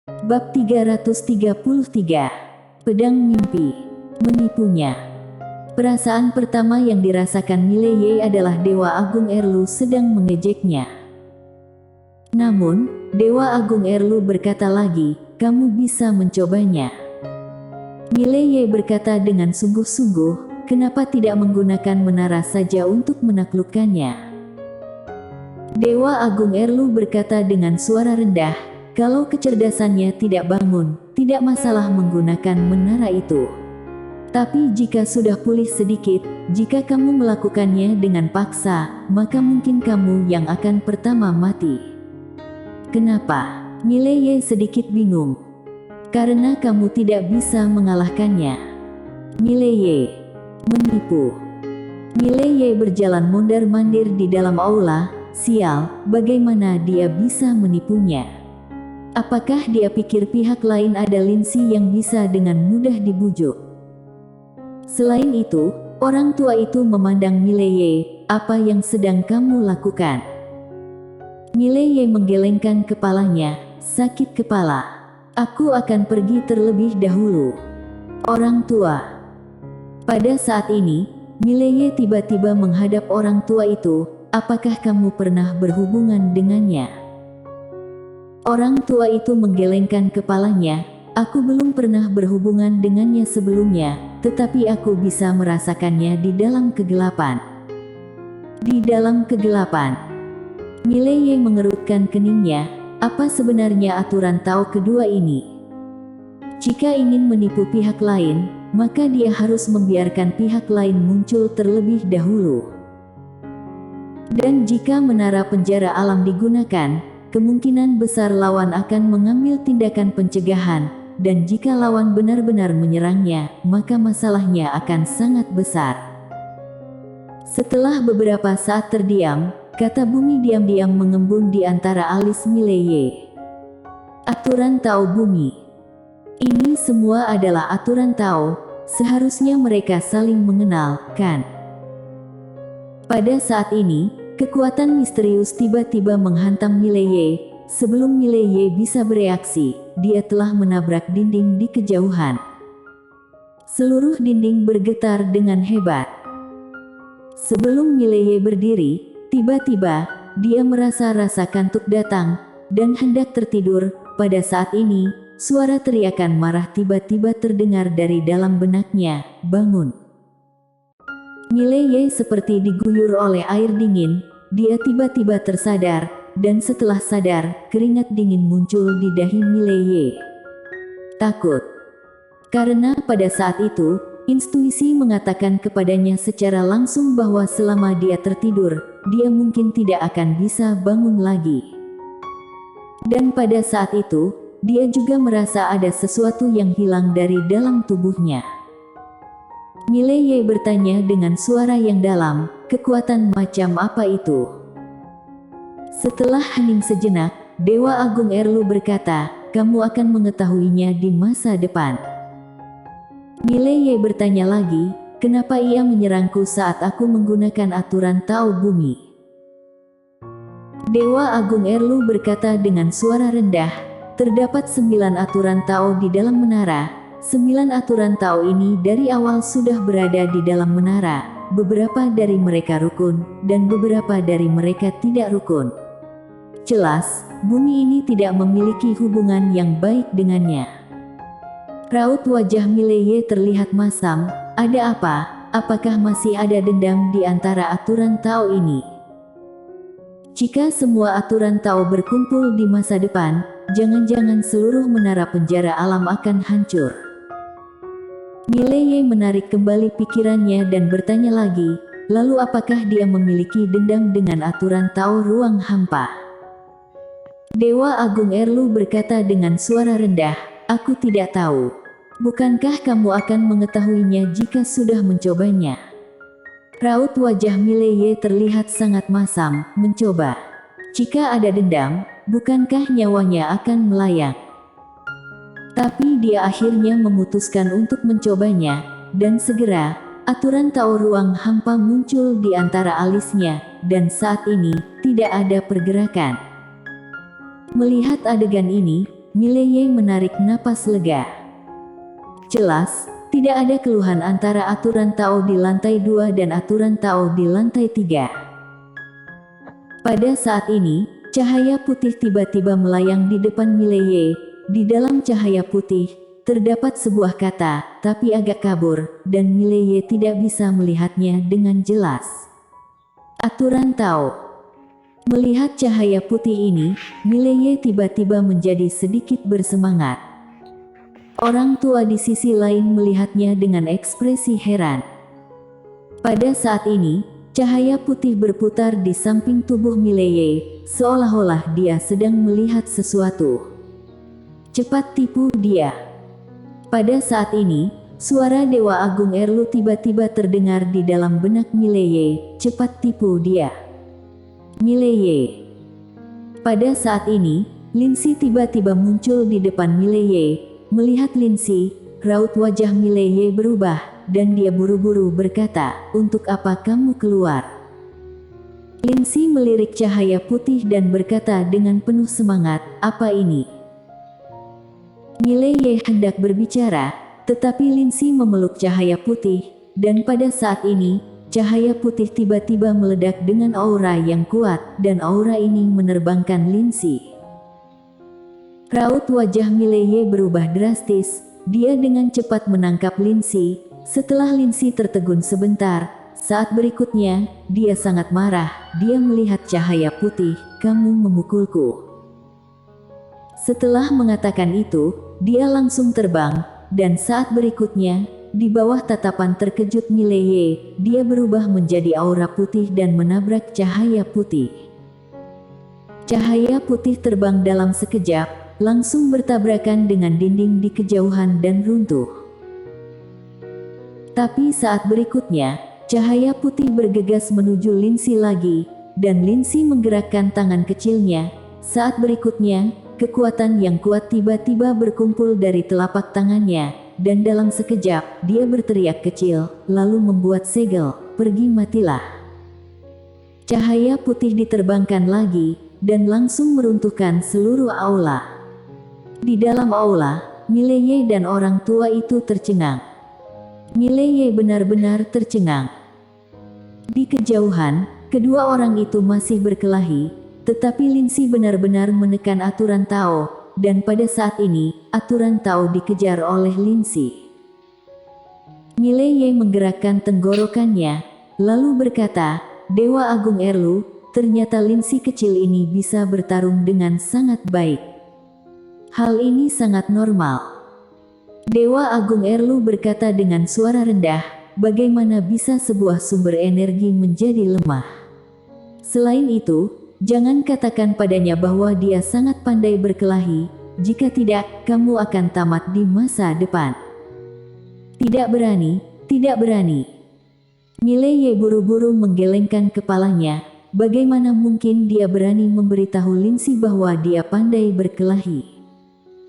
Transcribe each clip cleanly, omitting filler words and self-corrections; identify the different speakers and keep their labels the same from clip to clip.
Speaker 1: Bab 333. Pedang Mimpi. Menipunya. Perasaan pertama yang dirasakan Mileye adalah Dewa Agung Erlu sedang mengejeknya. Namun, Dewa Agung Erlu berkata lagi, "Kamu bisa mencobanya." Mileye berkata dengan sungguh-sungguh, "Kenapa tidak menggunakan menara saja untuk menaklukkannya?" Dewa Agung Erlu berkata dengan suara rendah, "Kalau kecerdasannya tidak bangun, tidak masalah menggunakan menara itu. Tapi jika sudah pulih sedikit, jika kamu melakukannya dengan paksa, maka mungkin kamu yang akan pertama mati." "Kenapa?" Mileye sedikit bingung. "Karena kamu tidak bisa mengalahkannya." Mileye menipu. Mileye berjalan mondar-mandir di dalam aula. Sial, bagaimana dia bisa menipunya? Apakah dia pikir pihak lain ada Linsi yang bisa dengan mudah dibujuk? Selain itu, orang tua itu memandang Mileye, "Apa yang sedang kamu lakukan?" Mileye menggelengkan kepalanya, "Sakit kepala. Aku akan pergi terlebih dahulu." Orang tua. Pada saat ini, Mileye tiba-tiba menghadap orang tua itu. "Apakah kamu pernah berhubungan dengannya?" Orang tua itu menggelengkan kepalanya, "Aku belum pernah berhubungan dengannya sebelumnya, tetapi aku bisa merasakannya di dalam kegelapan." Di dalam kegelapan. Mileye mengerutkan keningnya. Apa sebenarnya aturan Tao kedua ini? Jika ingin menipu pihak lain, maka dia harus membiarkan pihak lain muncul terlebih dahulu. Dan jika menara penjara alam digunakan, kemungkinan besar lawan akan mengambil tindakan pencegahan, dan jika lawan benar-benar menyerangnya, maka masalahnya akan sangat besar. Setelah beberapa saat terdiam, kata bumi diam-diam mengembun di antara alis Mileye. Aturan Tao bumi. Ini semua adalah aturan Tao, seharusnya mereka saling mengenal, kan? Pada saat ini, kekuatan misterius tiba-tiba menghantam Mileye. Sebelum Mileye bisa bereaksi, dia telah menabrak dinding di kejauhan. Seluruh dinding bergetar dengan hebat. Sebelum Mileye berdiri, tiba-tiba, dia merasa kantuk datang, dan hendak tertidur. Pada saat ini, suara teriakan marah tiba-tiba terdengar dari dalam benaknya, "Bangun!" Mileye seperti diguyur oleh air dingin, dia tiba-tiba tersadar, dan setelah sadar, keringat dingin muncul di dahi Mileye. Takut. Karena pada saat itu, intuisi mengatakan kepadanya secara langsung bahwa selama dia tertidur, dia mungkin tidak akan bisa bangun lagi. Dan pada saat itu, dia juga merasa ada sesuatu yang hilang dari dalam tubuhnya. Mileye bertanya dengan suara yang dalam, "Kekuatan macam apa itu?" Setelah hening sejenak, Dewa Agung Erlu berkata, "Kamu akan mengetahuinya di masa depan." Mileye bertanya lagi, "Kenapa ia menyerangku saat aku menggunakan aturan Tao bumi?" Dewa Agung Erlu berkata dengan suara rendah, "Terdapat 9 aturan Tao di dalam menara. 9 aturan Tao ini dari awal sudah berada di dalam menara. Beberapa dari mereka rukun, dan beberapa dari mereka tidak rukun. Jelas, bumi ini tidak memiliki hubungan yang baik dengannya." Raut wajah Mileye terlihat masam. "Ada apa? Apakah masih ada dendam di antara aturan Tao ini?" Jika semua aturan Tao berkumpul di masa depan, jangan-jangan seluruh menara penjara alam akan hancur. Mileye menarik kembali pikirannya dan bertanya lagi, lalu apakah dia memiliki dendam dengan aturan Tao ruang hampa? Dewa Agung Erlu berkata dengan suara rendah, "Aku tidak tahu. Bukankah kamu akan mengetahuinya jika sudah mencobanya?" Raut wajah Mileye terlihat sangat masam. "Mencoba? Jika ada dendam, bukankah nyawanya akan melayang?" Tapi dia akhirnya memutuskan untuk mencobanya, dan segera, aturan Tao ruang hampa muncul di antara alisnya, dan saat ini, tidak ada pergerakan. Melihat adegan ini, Mileye menarik napas lega. Jelas, tidak ada keluhan antara aturan Tao di lantai 2 dan aturan Tao di lantai 3. Pada saat ini, cahaya putih tiba-tiba melayang di depan Mileye. Di dalam cahaya putih, terdapat sebuah kata, tapi agak kabur, dan Mileye tidak bisa melihatnya dengan jelas. Aturan Tao. Melihat cahaya putih ini, Mileye tiba-tiba menjadi sedikit bersemangat. Orang tua di sisi lain melihatnya dengan ekspresi heran. Pada saat ini, cahaya putih berputar di samping tubuh Mileye, seolah-olah dia sedang melihat sesuatu. Cepat tipu dia. Pada saat ini, suara Dewa Agung Erlu tiba-tiba terdengar di dalam benak Mileye, cepat tipu dia. Mileye. Pada saat ini, Linsi tiba-tiba muncul di depan Mileye. Melihat Linsi, raut wajah Mileye berubah, dan dia buru-buru berkata, "Untuk apa kamu keluar?" Linsi melirik cahaya putih dan berkata dengan penuh semangat, "Apa ini?" Mileye hendak berbicara, tetapi Linsi memeluk cahaya putih, dan pada saat ini, cahaya putih tiba-tiba meledak dengan aura yang kuat, dan aura ini menerbangkan Linsi. Raut wajah Mileye berubah drastis, dia dengan cepat menangkap Linsi. Setelah Linsi tertegun sebentar, saat berikutnya, dia sangat marah, dia melihat cahaya putih, "Kamu memukulku." Setelah mengatakan itu, dia langsung terbang, dan saat berikutnya, di bawah tatapan terkejut Mileye, dia berubah menjadi aura putih dan menabrak cahaya putih. Cahaya putih terbang dalam sekejap, langsung bertabrakan dengan dinding di kejauhan dan runtuh. Tapi saat berikutnya, cahaya putih bergegas menuju Linsi lagi, dan Linsi menggerakkan tangan kecilnya. Saat berikutnya, kekuatan yang kuat tiba-tiba berkumpul dari telapak tangannya, dan dalam sekejap, dia berteriak kecil, lalu membuat segel, "Pergi matilah." Cahaya putih diterbangkan lagi, dan langsung meruntuhkan seluruh aula. Di dalam aula, Mileye dan orang tua itu tercengang. Mileye benar-benar tercengang. Di kejauhan, kedua orang itu masih berkelahi, tetapi Linsi benar-benar menekan aturan Tao. Dan pada saat ini, aturan Tao dikejar oleh Linsi. Mileye menggerakkan tenggorokannya, lalu berkata, "Dewa Agung Erlu, ternyata Linsi kecil ini bisa bertarung dengan sangat baik. Hal ini sangat normal." Dewa Agung Erlu berkata dengan suara rendah, "Bagaimana bisa sebuah sumber energi menjadi lemah? Selain itu, jangan katakan padanya bahwa dia sangat pandai berkelahi, jika tidak, kamu akan tamat di masa depan." "Tidak berani, tidak berani." Mileye buru-buru menggelengkan kepalanya, bagaimana mungkin dia berani memberitahu Linsi bahwa dia pandai berkelahi?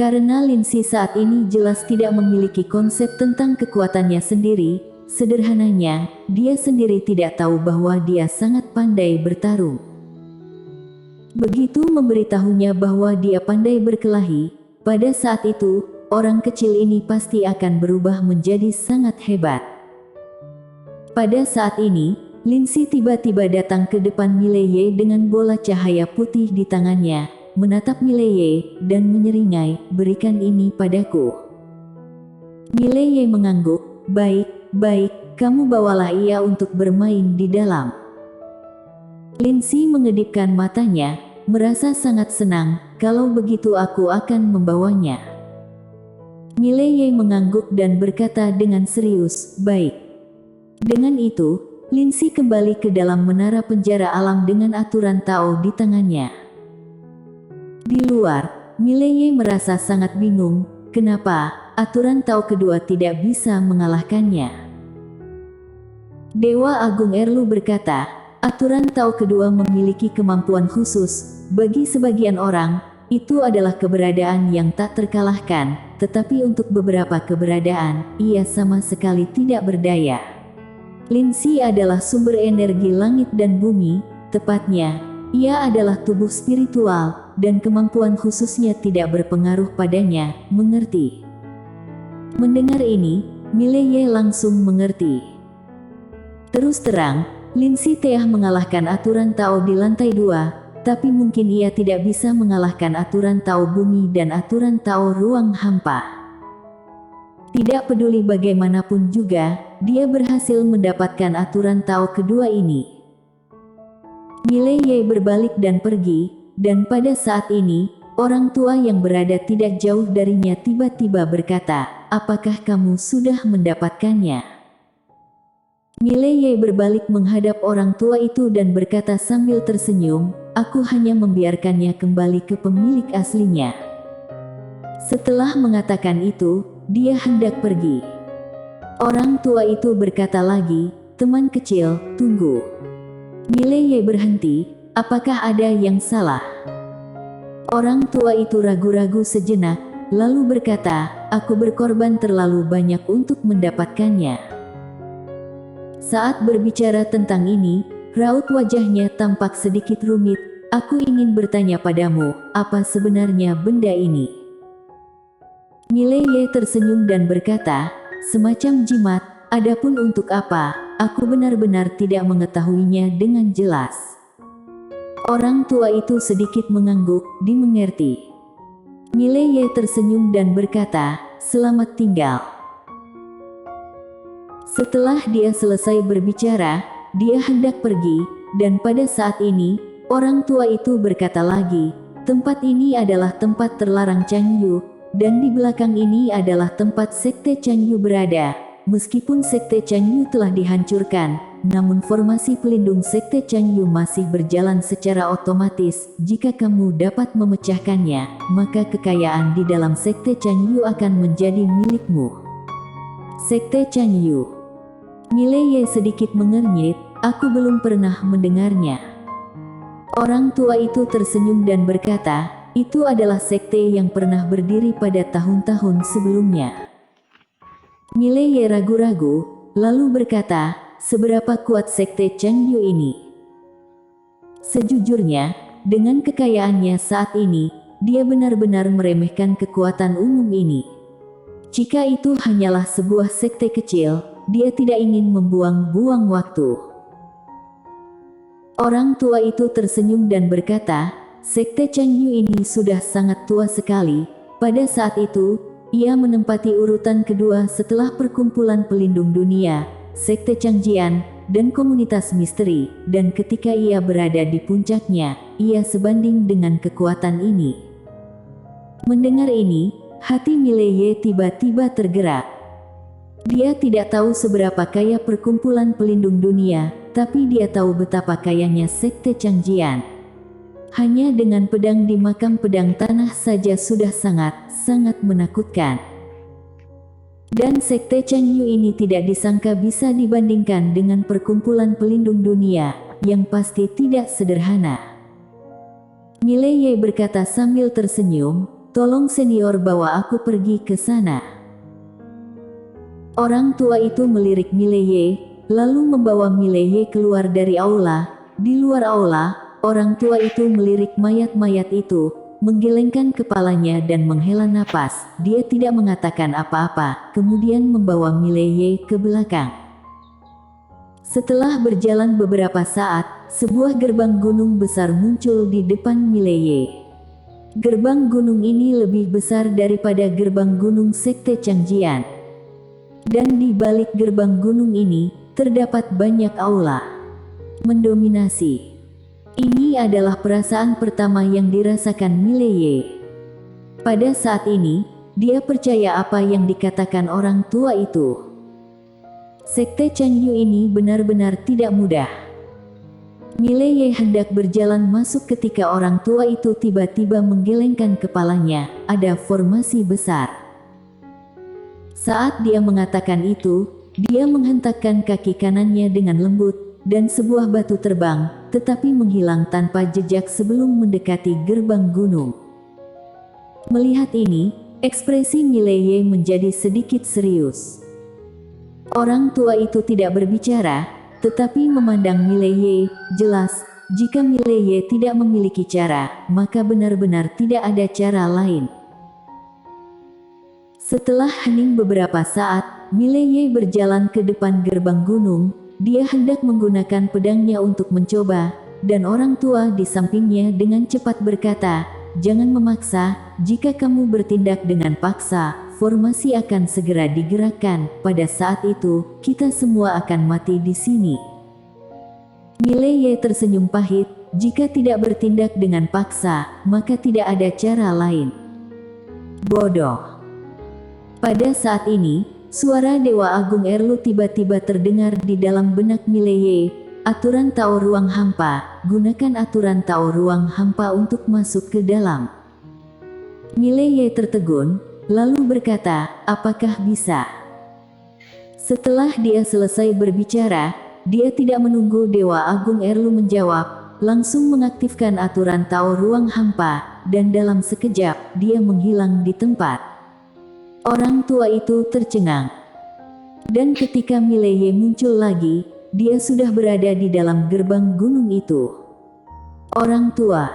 Speaker 1: Karena Linsi saat ini jelas tidak memiliki konsep tentang kekuatannya sendiri, sederhananya, dia sendiri tidak tahu bahwa dia sangat pandai bertarung. Begitu memberitahunya bahwa dia pandai berkelahi, pada saat itu, orang kecil ini pasti akan berubah menjadi sangat hebat. Pada saat ini, Linsi tiba-tiba datang ke depan Mileye dengan bola cahaya putih di tangannya, menatap Mileye, dan menyeringai, "Berikan ini padaku." Mileye mengangguk, "Baik, baik, kamu bawalah ia untuk bermain di dalam." Linsi mengedipkan matanya, merasa sangat senang, "Kalau begitu aku akan membawanya." Mileye mengangguk dan berkata dengan serius, "Baik." Dengan itu, Linsi kembali ke dalam menara penjara alam dengan aturan Tao di tangannya. Di luar, Mileye merasa sangat bingung, kenapa aturan Tao kedua tidak bisa mengalahkannya. Dewa Agung Erlu berkata, aturan Tao kedua memiliki kemampuan khusus. Bagi sebagian orang, itu adalah keberadaan yang tak terkalahkan, tetapi untuk beberapa keberadaan, ia sama sekali tidak berdaya. Linsi adalah sumber energi langit dan bumi, tepatnya, ia adalah tubuh spiritual, dan kemampuan khususnya tidak berpengaruh padanya, mengerti. Mendengar ini, Mileye langsung mengerti. Terus terang, Lin Siteah mengalahkan aturan Tao di lantai 2, tapi mungkin ia tidak bisa mengalahkan aturan Tao bumi dan aturan Tao ruang hampa. Tidak peduli bagaimanapun juga, dia berhasil mendapatkan aturan Tao kedua ini. Mileye berbalik dan pergi, dan pada saat ini, orang tua yang berada tidak jauh darinya tiba-tiba berkata, "Apakah kamu sudah mendapatkannya?" Mileye berbalik menghadap orang tua itu dan berkata sambil tersenyum, "Aku hanya membiarkannya kembali ke pemilik aslinya." Setelah mengatakan itu, dia hendak pergi. Orang tua itu berkata lagi, "Teman kecil, tunggu." Mileye berhenti, "Apakah ada yang salah?" Orang tua itu ragu-ragu sejenak, lalu berkata, "Aku berkorban terlalu banyak untuk mendapatkannya." Saat berbicara tentang ini, raut wajahnya tampak sedikit rumit. "Aku ingin bertanya padamu, apa sebenarnya benda ini?" Mileye tersenyum dan berkata, "Semacam jimat, adapun untuk apa, aku benar-benar tidak mengetahuinya dengan jelas." Orang tua itu sedikit mengangguk, dimengerti. Mileye tersenyum dan berkata, "Selamat tinggal." Setelah dia selesai berbicara, dia hendak pergi, dan pada saat ini, orang tua itu berkata lagi, "Tempat ini adalah tempat terlarang Changyu, dan di belakang ini adalah tempat Sekte Changyu berada. Meskipun Sekte Changyu telah dihancurkan, namun formasi pelindung Sekte Changyu masih berjalan secara otomatis. Jika kamu dapat memecahkannya, maka kekayaan di dalam Sekte Changyu akan menjadi milikmu." Sekte Changyu. Mileye sedikit mengernyit, "Aku belum pernah mendengarnya." Orang tua itu tersenyum dan berkata, "Itu adalah sekte yang pernah berdiri pada tahun-tahun sebelumnya." Mileye ragu-ragu, lalu berkata, "Seberapa kuat sekte Changyu ini?" Sejujurnya, dengan kekayaannya saat ini, dia benar-benar meremehkan kekuatan umum ini. Jika itu hanyalah sebuah sekte kecil, dia tidak ingin membuang-buang waktu. Orang tua itu tersenyum dan berkata, "Sekte Changyu ini sudah sangat tua sekali. Pada saat itu, ia menempati urutan kedua setelah Perkumpulan Pelindung Dunia, Sekte Changjian, dan Komunitas Misteri, dan ketika ia berada di puncaknya, ia sebanding dengan kekuatan ini." Mendengar ini, hati Mileye tiba-tiba tergerak. Dia tidak tahu seberapa kaya Perkumpulan Pelindung Dunia, tapi dia tahu betapa kayanya Sekte Changjian. Hanya dengan pedang di makam pedang tanah saja sudah sangat menakutkan. Dan Sekte Changyu ini tidak disangka bisa dibandingkan dengan Perkumpulan Pelindung Dunia, yang pasti tidak sederhana. Mileye berkata sambil tersenyum, "Tolong senior bawa aku pergi ke sana." Orang tua itu melirik Mileye, lalu membawa Mileye keluar dari aula. Di luar aula, orang tua itu melirik mayat-mayat itu, menggelengkan kepalanya dan menghela napas. Dia tidak mengatakan apa-apa, kemudian membawa Mileye ke belakang. Setelah berjalan beberapa saat, sebuah gerbang gunung besar muncul di depan Mileye. Gerbang gunung ini lebih besar daripada gerbang gunung Sekte Changjian. Dan di balik gerbang gunung ini, terdapat banyak aula. Mendominasi. Ini adalah perasaan pertama yang dirasakan Mileye. Pada saat ini, dia percaya apa yang dikatakan orang tua itu. Sekte Changyu ini benar-benar tidak mudah. Mileye hendak berjalan masuk ketika orang tua itu tiba-tiba menggelengkan kepalanya. Ada formasi besar. Saat dia mengatakan itu, dia menghentakkan kaki kanannya dengan lembut, dan sebuah batu terbang, tetapi menghilang tanpa jejak sebelum mendekati gerbang gunung. Melihat ini, ekspresi Mileye menjadi sedikit serius. Orang tua itu tidak berbicara, tetapi memandang Mileye. Jelas, jika Mileye tidak memiliki cara, maka benar-benar tidak ada cara lain. Setelah hening beberapa saat, Mileye berjalan ke depan gerbang gunung. Dia hendak menggunakan pedangnya untuk mencoba, dan orang tua di sampingnya dengan cepat berkata, "Jangan memaksa, jika kamu bertindak dengan paksa, formasi akan segera digerakkan. Pada saat itu, kita semua akan mati di sini." Mileye tersenyum pahit, jika tidak bertindak dengan paksa, maka tidak ada cara lain. Bodoh. Pada saat ini, suara Dewa Agung Erlu tiba-tiba terdengar di dalam benak Mileye. Aturan Tao ruang hampa, gunakan aturan Tao ruang hampa untuk masuk ke dalam. Mileye tertegun, lalu berkata, "Apakah bisa?" Setelah dia selesai berbicara, dia tidak menunggu Dewa Agung Erlu menjawab, langsung mengaktifkan aturan Tao ruang hampa, dan dalam sekejap, dia menghilang di tempat. Orang tua itu tercengang. Dan ketika Mileye muncul lagi, dia sudah berada di dalam gerbang gunung itu. Orang tua.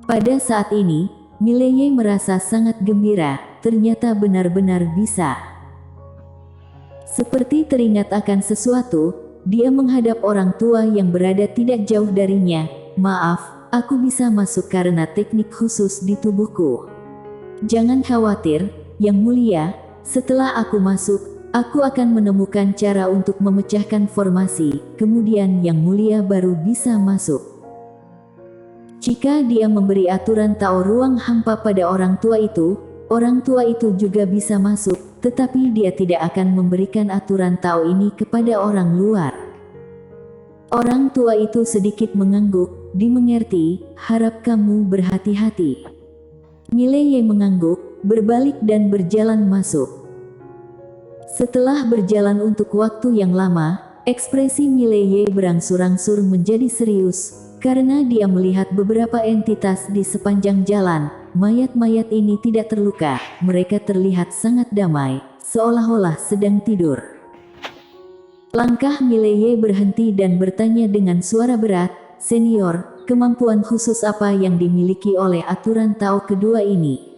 Speaker 1: Pada saat ini, Mileye merasa sangat gembira, ternyata benar-benar bisa. Seperti teringat akan sesuatu, dia menghadap orang tua yang berada tidak jauh darinya. "Maaf, aku bisa masuk karena teknik khusus di tubuhku. Jangan khawatir, Yang Mulia, setelah aku masuk, aku akan menemukan cara untuk memecahkan formasi, kemudian Yang Mulia baru bisa masuk." Jika dia memberi aturan Tao ruang hampa pada orang tua itu juga bisa masuk, tetapi dia tidak akan memberikan aturan Tao ini kepada orang luar. Orang tua itu sedikit mengangguk, "Dimengerti, harap kamu berhati-hati." Mileye mengangguk, berbalik dan berjalan masuk. Setelah berjalan untuk waktu yang lama, ekspresi Mileye berangsur-angsur menjadi serius, karena dia melihat beberapa entitas di sepanjang jalan. Mayat-mayat ini tidak terluka, mereka terlihat sangat damai, seolah-olah sedang tidur. Langkah Mileye berhenti dan bertanya dengan suara berat, "Senior, kemampuan khusus apa yang dimiliki oleh aturan Tao kedua ini?"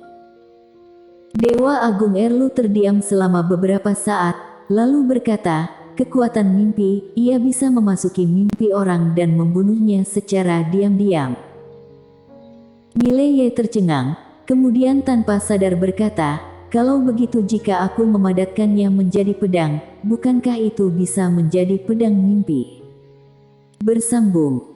Speaker 1: Dewa Agung Erlu terdiam selama beberapa saat, lalu berkata, "Kekuatan mimpi, ia bisa memasuki mimpi orang dan membunuhnya secara diam-diam." Mileye tercengang, kemudian tanpa sadar berkata, "Kalau begitu jika aku memadatkannya menjadi pedang, bukankah itu bisa menjadi pedang mimpi?" Bersambung.